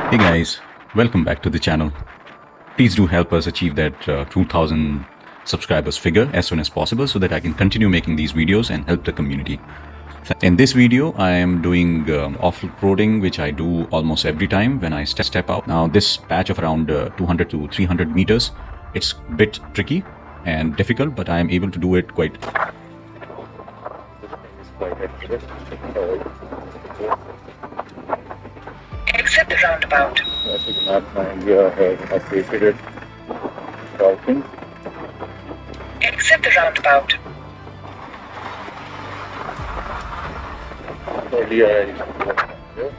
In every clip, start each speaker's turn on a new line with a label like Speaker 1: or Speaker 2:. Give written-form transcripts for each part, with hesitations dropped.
Speaker 1: Hey guys, welcome back to the channel. Please do help us achieve that 2000 subscribers figure as soon as possible so that I can continue making these videos and help the community. In this video, I am doing off-roading, which I do almost every time when I step out. Now this patch of around 200 to 300 meters, it's a bit tricky and difficult, but I am able to do it quite.
Speaker 2: Exit the roundabout.
Speaker 3: I think Map India has updated it. Routing.
Speaker 2: Exit the roundabout.
Speaker 3: Earlier I used to work on here.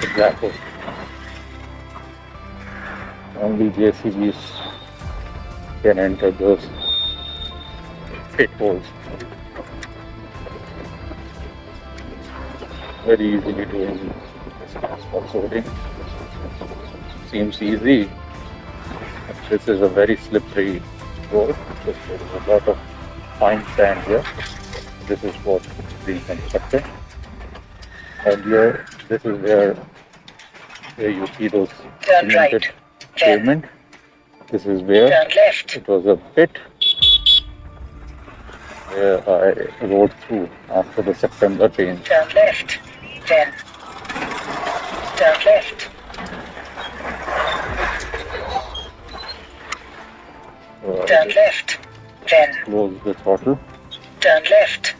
Speaker 3: Exactly. Only JCBs can enter those pit holes. Very easily doing offroading. Seems easy. This is a very slippery road. There is a lot of fine sand here. This is what is being constructed. And here, this is where you see those
Speaker 2: Turn
Speaker 3: cemented
Speaker 2: right.
Speaker 3: pavement. This is where
Speaker 2: Turn left.
Speaker 3: it was a pit where I rode through after the September change.
Speaker 2: Turn left. Then. Turn left. Turn left. Then.
Speaker 3: Close the throttle.
Speaker 2: Turn left.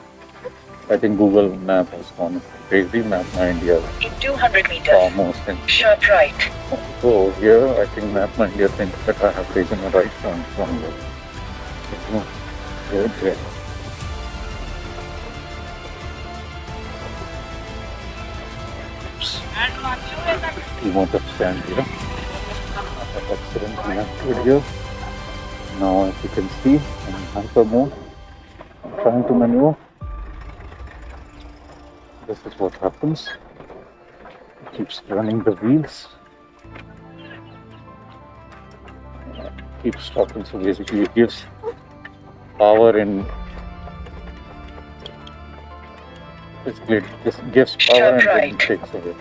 Speaker 3: I think Google Map has gone crazy. Map India
Speaker 2: In 200 meters.
Speaker 3: almost. And
Speaker 2: Sharp right.
Speaker 3: so here, I think Map India thinks that I have taken a right turn from the road here. Amount of sand here. That accidentally entered here. Now, as you can see, I'm in hyper mode. I'm trying to maneuver. This is what happens. It keeps turning the wheels. Keeps stopping, so basically it gives power in. Basically, it just gives power and then takes away.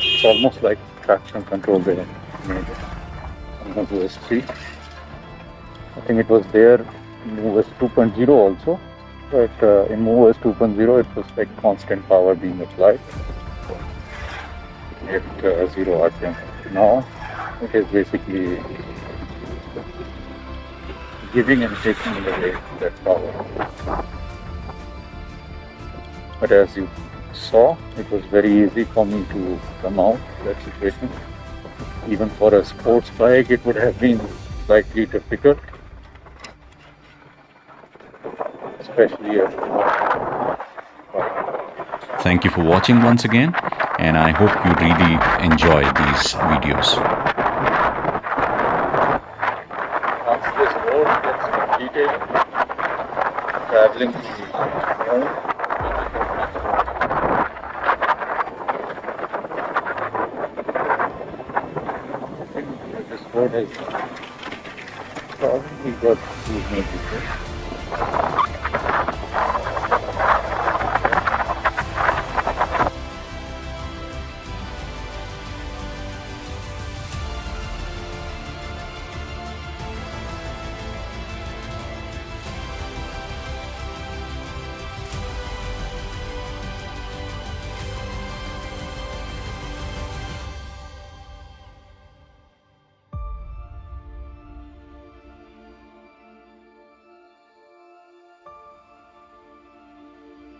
Speaker 3: It's almost like traction control there. On MoveOS 3. I think it was there in MoveOS 2.0 also. But in MoveOS 2.0 it was like constant power being applied at 0 RPM. Now it is basically giving and taking away that power. But as you saw, it was very easy for me to come out of that situation. Even for a sports bike, it would have been slightly difficult, especially if.
Speaker 1: Thank you for watching once again, and I hope you really enjoy these videos.
Speaker 3: Once this road gets completed, traveling home, this road has probably got 2 more people.